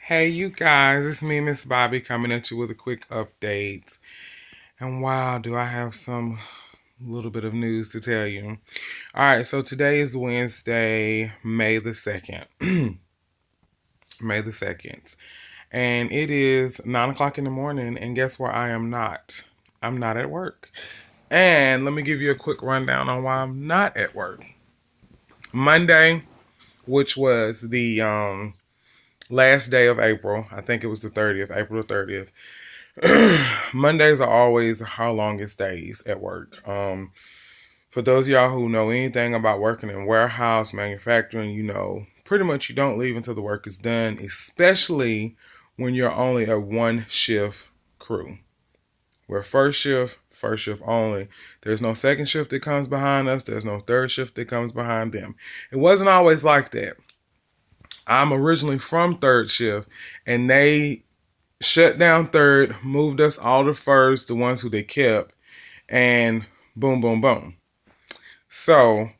Hey, you guys, it's me, Miss Bobby, coming at you with a quick update. And wow, do I have some little bit of news to tell you. All right, so today is Wednesday, May the 2nd. May the 2nd. And it is 9 o'clock in the morning, and guess where I am not? I'm not at work. And let me give you a quick rundown on why I'm not at work. Monday, which was the last day of April, I think it was the 30th, April the 30th. Mondays are always our longest days at work. For those of y'all who know anything about working in warehouse, manufacturing, you know, pretty much you don't leave until the work is done, especially when you're only a one shift crew. We're first shift only. There's no second shift that comes behind us. There's no third shift that comes behind them. It wasn't always like that. I'm originally from third shift, and they shut down third, moved us all to first, the ones who they kept, and boom, boom, boom. So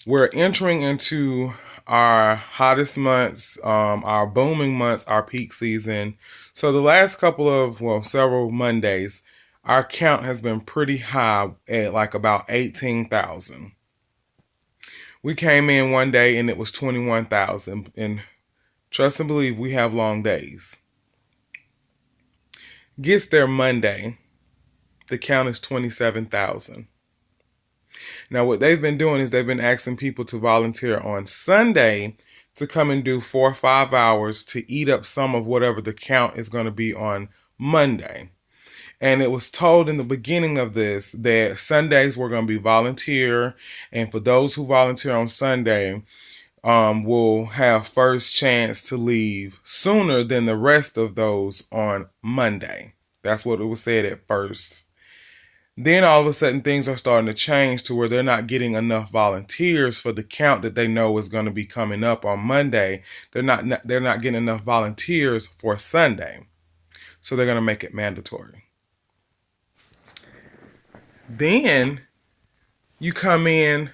we're entering into our hottest months, our booming months, our peak season. So the last couple of, well, several Mondays, our count has been pretty high at like about 18,000. We came in one day and it was 21,000. And trust and believe, we have long days. Gets there Monday, the count is 27,000. Now, what they've been doing is they've been asking people to volunteer on Sunday to come and do 4 or 5 hours to eat up some of whatever the count is going to be on Monday. And it was told in the beginning of this that Sundays were going to be volunteer. And for those who volunteer on Sunday, will have first chance to leave sooner than the rest of those on Monday. That's what it was said at first. Then all of a sudden things are starting to change to where they're not getting enough volunteers for the count that they know is going to be coming up on Monday. They're not getting enough volunteers for Sunday. So they're going to make it mandatory. Then you come in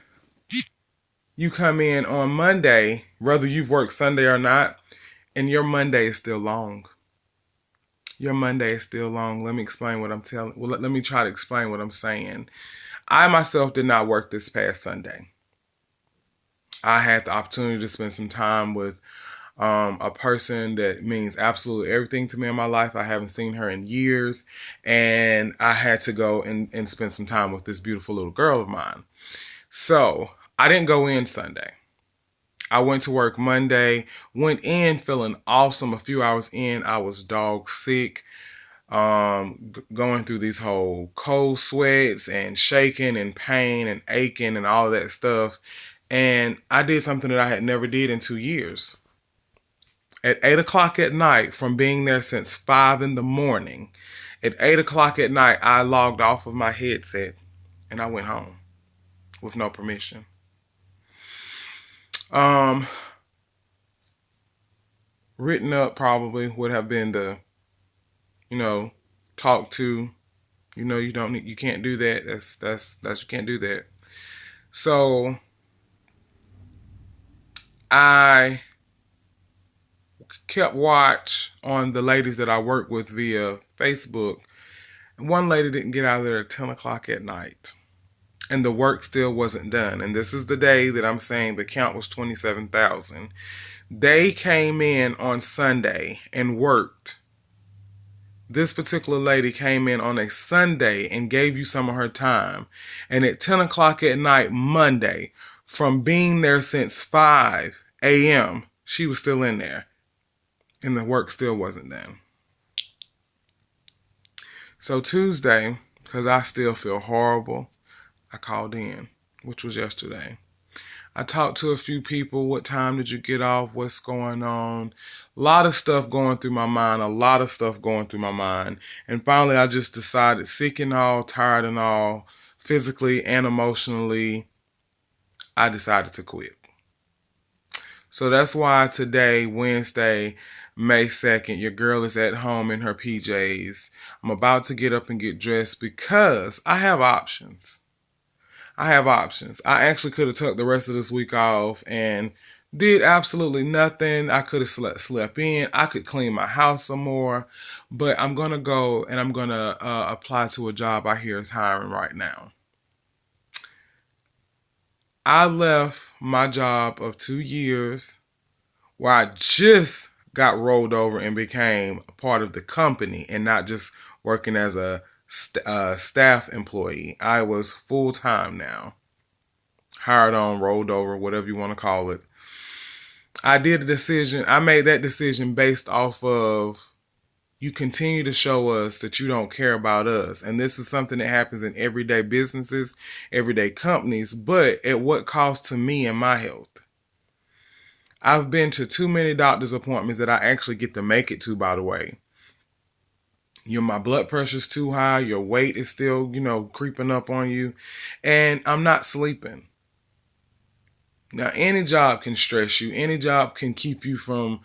you come in on Monday, whether you've worked Sunday or not, and your Monday is still long. Your Monday is still long. Let me explain what I'm telling. Well, let me try to explain what I'm saying. I myself did not work this past Sunday. I had the opportunity to spend some time with a person that means absolutely everything to me in my life. I haven't seen her in years, and I had to go and spend some time with this beautiful little girl of mine. So I didn't go in Sunday. I went to work Monday, went in feeling awesome. A few hours in, I was dog sick, going through these whole cold sweats and shaking and pain and aching and all of that stuff. And I did something that I had never did in 2 years. At 8 o'clock at night, from being there since 5 in the morning, at 8 o'clock at night, I logged off of my headset and I went home with no permission. Um, Written up probably would have been the, you know, talk to, you don't need, you can't do that. You can't do that. So I kept watch on the ladies that I work with via Facebook. And one lady didn't get out of there at 10 o'clock at night. And the work still wasn't done. And this is the day that I'm saying the count was 27,000. They came in on Sunday and worked. This particular lady came in on a Sunday and gave you some of her time. And at 10 o'clock at night, Monday, from being there since 5 a.m., she was still in there. And the work still wasn't done. So Tuesday, because I still feel horrible, I called in, which was yesterday. I talked to a few people. What time did you get off? What's going on? A lot of stuff going through my mind. A lot of stuff going through my mind. And finally, I just decided, sick and all, tired and all, physically and emotionally, I decided to quit. So that's why today, Wednesday, May 2nd, your girl is at home in her PJs. I'm about to get up and get dressed because I have options. I have options. I actually could have took the rest of this week off and Did absolutely nothing. I could have slept in. I could clean my house some more. But I'm going to go and I'm going to apply to a job I hear is hiring right now. I left my job of 2 years where I just got rolled over and became a part of the company and not just working as a staff employee. I was full time now, hired on, rolled over, whatever you want to call it. I did a decision. I made that decision based off of you continue to show us that you don't care about us. And this is something that happens in everyday businesses, everyday companies, but at what cost to me and my health? I've been to too many doctor's appointments that I actually get to make it to, by the way. My blood pressure's too high, your weight is still, creeping up on you, and I'm not sleeping. Now, any job can stress you. Any job can keep you from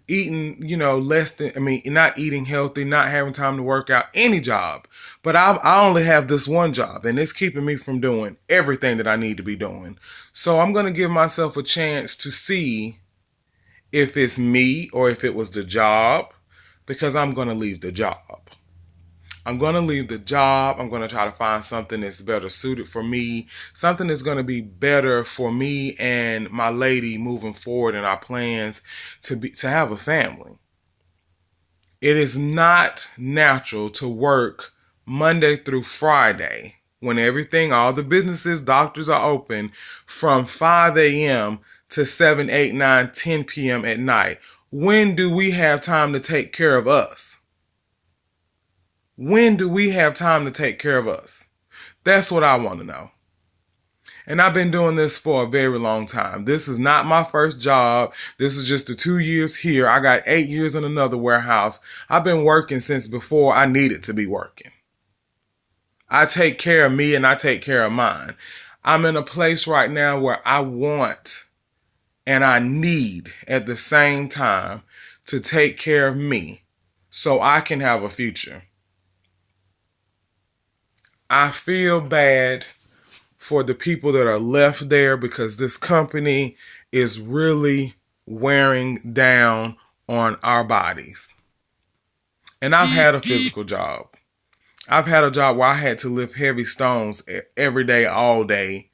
eating, not eating healthy, not having time to work out, any job. But I only have this one job, and it's keeping me from doing everything that I need to be doing. So I'm going to give myself a chance to see if it's me or if it was the job, because I'm going to leave the job. I'm going to leave the job. I'm going to try to find something that's better suited for me, something that's going to be better for me and my lady moving forward in our plans to have a family. It is not natural to work Monday through Friday when all the businesses, doctors are open from 5 a.m. to 7, 8, 9, 10 p.m. at night. When do we have time to take care of us? When do we have time to take care of us? That's what I want to know. And I've been doing this for a very long time. This is not my first job. This is just the 2 years here. I got 8 years in another warehouse. I've been working since before I needed to be working. I take care of me and I take care of mine. I'm in a place right now where I want and I need at the same time to take care of me so I can have a future. I feel bad for the people that are left there because this company is really wearing down on our bodies. And I've had a physical job. I've had a job where I had to lift heavy stones every day, all day.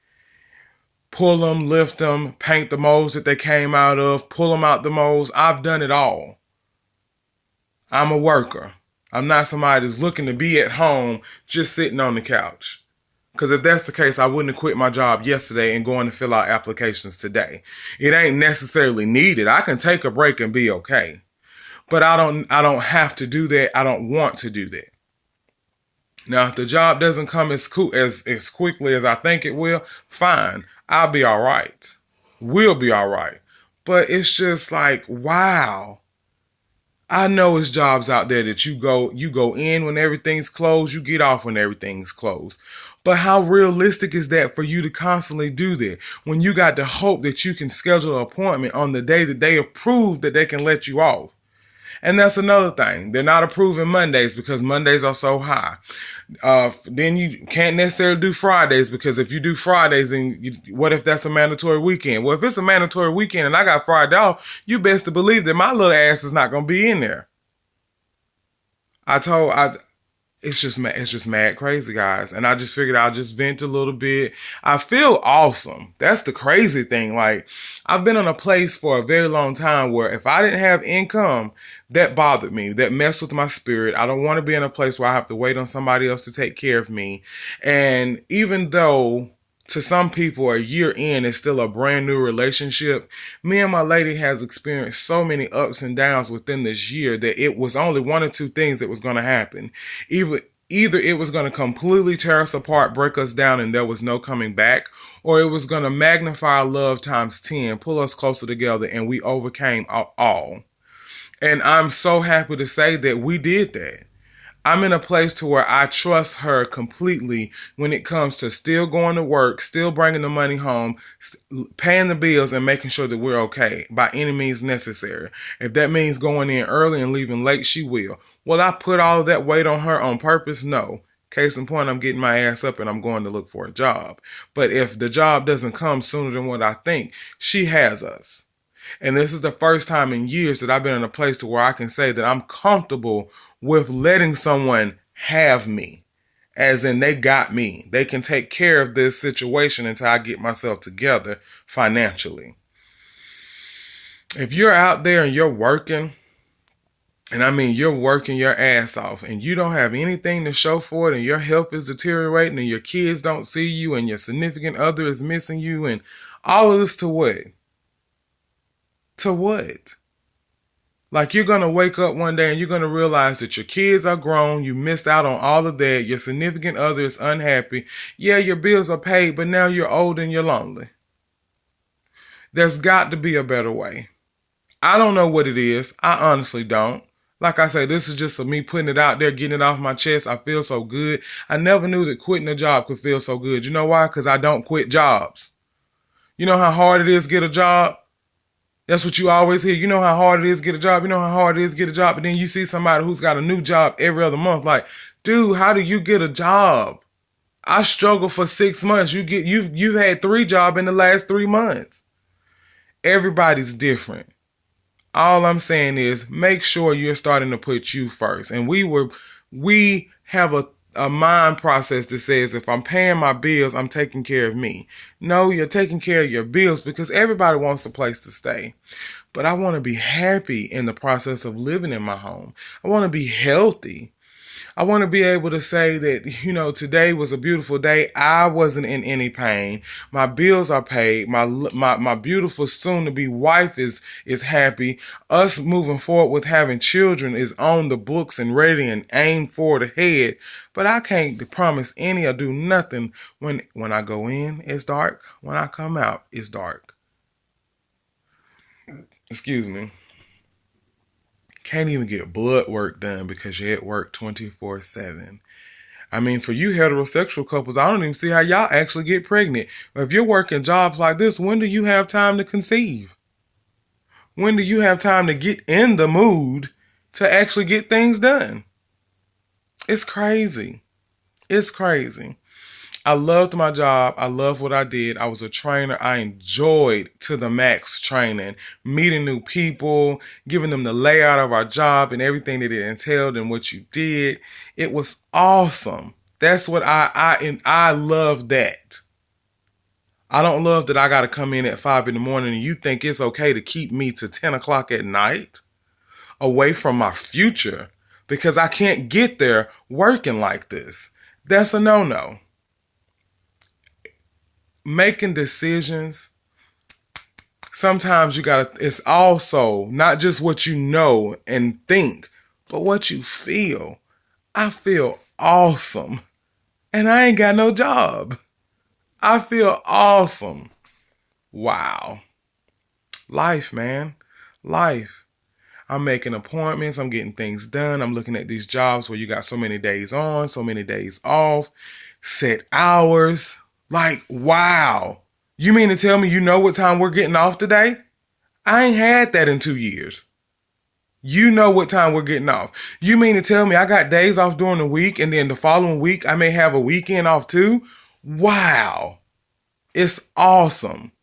Pull them, lift them, paint the molds that they came out of, pull them out the molds. I've done it all. I'm a worker. I'm not somebody that's looking to be at home just sitting on the couch. Because if that's the case, I wouldn't have quit my job yesterday and going to fill out applications today. It ain't necessarily needed. I can take a break and be okay. But I don't have to do that. I don't want to do that. Now, if the job doesn't come as quickly as I think it will, fine. I'll be all right. We'll be all right. But it's just like, wow. I know it's jobs out there that you go in when everything's closed, you get off when everything's closed. But how realistic is that for you to constantly do that when you got the hope that you can schedule an appointment on the day that they approve that they can let you off? And that's another thing. They're not approving Mondays because Mondays are so high. Then you can't necessarily do Fridays because if you do Fridays, what if that's a mandatory weekend? Well, if it's a mandatory weekend and I got Friday off, you best to believe that my little ass is not going to be in there. It's just mad crazy, guys. And I just figured I'll just vent a little bit. I feel awesome. That's the crazy thing. Like, I've been in a place for a very long time where if I didn't have income, that bothered me. That messed with my spirit. I don't want to be in a place where I have to wait on somebody else to take care of me. And even though to some people a year in is still a brand new relationship, me and my lady has experienced so many ups and downs within this year that it was only one or two things that was going to happen. Either it was going to completely tear us apart, break us down, and there was no coming back, or it was going to magnify our love times 10, pull us closer together, and we overcame all. And I'm so happy to say that we did that. I'm in a place to where I trust her completely when it comes to still going to work, still bringing the money home, paying the bills, and making sure that we're okay by any means necessary. If that means going in early and leaving late, she will. Will I put all of that weight on her on purpose? No. Case in point, I'm getting my ass up and I'm going to look for a job. But if the job doesn't come sooner than what I think, she has us. And this is the first time in years that I've been in a place to where I can say that I'm comfortable with letting someone have me. As in, they got me. They can take care of this situation until I get myself together financially. If you're out there and you're working, and I mean, you're working your ass off and you don't have anything to show for it, and your health is deteriorating, and your kids don't see you, and your significant other is missing you, and all of this to what? To what? Like, you're going to wake up one day and you're going to realize that your kids are grown. You missed out on all of that. Your significant other is unhappy. Yeah, your bills are paid, but now you're old and you're lonely. There's got to be a better way. I don't know what it is. I honestly don't. Like I say, this is just me putting it out there, getting it off my chest. I feel so good. I never knew that quitting a job could feel so good. You know why? Because I don't quit jobs. You know how hard it is to get a job? That's what you always hear. You know how hard it is to get a job. You know how hard it is to get a job. But then you see somebody who's got a new job every other month. Like, dude, how do you get a job? I struggled for 6 months. You've had 3 jobs in the last 3 months. Everybody's different. All I'm saying is make sure you're starting to put you first. And we have a mind process that says if I'm paying my bills, I'm taking care of me. No, you're taking care of your bills because everybody wants a place to stay. But I want to be happy in the process of living in my home. I want to be healthy. I want to be able to say that, today was a beautiful day. I wasn't in any pain. My bills are paid. My beautiful soon-to-be wife is happy. Us moving forward with having children is on the books and ready and aimed forward ahead. But I can't promise any or do nothing when I go in, it's dark. When I come out, it's dark. Excuse me. Can't even get blood work done because you're at work 24/7. I mean, for you heterosexual couples, I don't even see how y'all actually get pregnant. If you're working jobs like this, when do you have time to conceive? When do you have time to get in the mood to actually get things done? It's crazy. It's crazy. I loved my job. I loved what I did. I was a trainer. I enjoyed to the max training, meeting new people, giving them the layout of our job and everything that it entailed and what you did. It was awesome. That's what I love that. I don't love that I got to come in at 5 a.m. and you think it's okay to keep me to 10 o'clock at night away from my future because I can't get there working like this. That's a no-no. Making decisions, sometimes it's also not just what you know and think, but what you feel. I feel awesome and I ain't got no job. I feel awesome. Wow. Life, man. Life. I'm making appointments. I'm getting things done. I'm looking at these jobs where you got so many days on, so many days off, set hours. Like, wow. You mean to tell me you know what time we're getting off today? I ain't had that in 2 years. You know what time we're getting off. You mean to tell me I got days off during the week and then the following week I may have a weekend off too? Wow. It's awesome.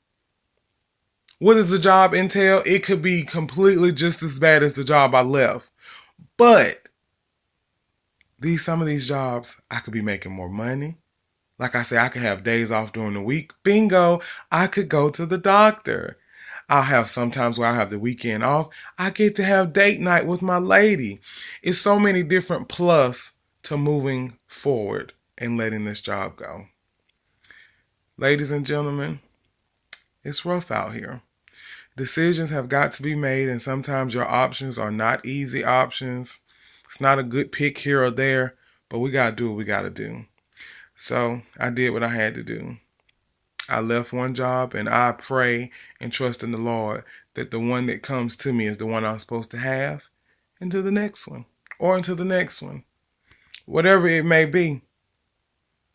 What does the job entail? It could be completely just as bad as the job I left. But some of these jobs, I could be making more money. Like I say, I could have days off during the week. Bingo, I could go to the doctor. I'll have sometimes where I have the weekend off. I get to have date night with my lady. It's so many different plus to moving forward and letting this job go. Ladies and gentlemen, it's rough out here. Decisions have got to be made, and sometimes your options are not easy options. It's not a good pick here or there, but we got to do what we got to do. So I did what I had to do. I left one job and I pray and trust in the Lord that the one that comes to me is the one I'm supposed to have into the next one or into the next one. Whatever it may be.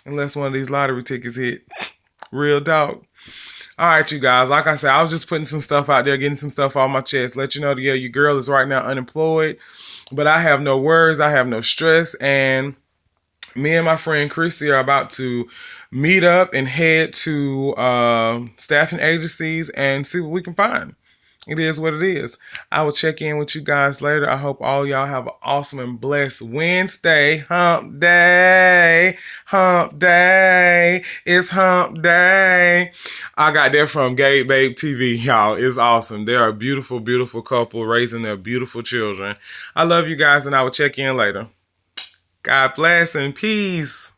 Unless one of these lottery tickets hit. Real dog. All right, you guys. Like I said, I was just putting some stuff out there, getting some stuff off my chest. Let you know that, your girl is right now unemployed. But I have no worries. I have no stress. And Me and my friend Christy are about to meet up and head to staffing agencies and see what we can find. It is what it is. I will check in with you guys later. I hope all y'all have an awesome and blessed Wednesday. Hump day. Hump day. It's hump day. I got that from Gabe Babe TV, y'all. It's awesome. They are a beautiful, beautiful couple raising their beautiful children. I love you guys, and I will check in later. God bless and peace.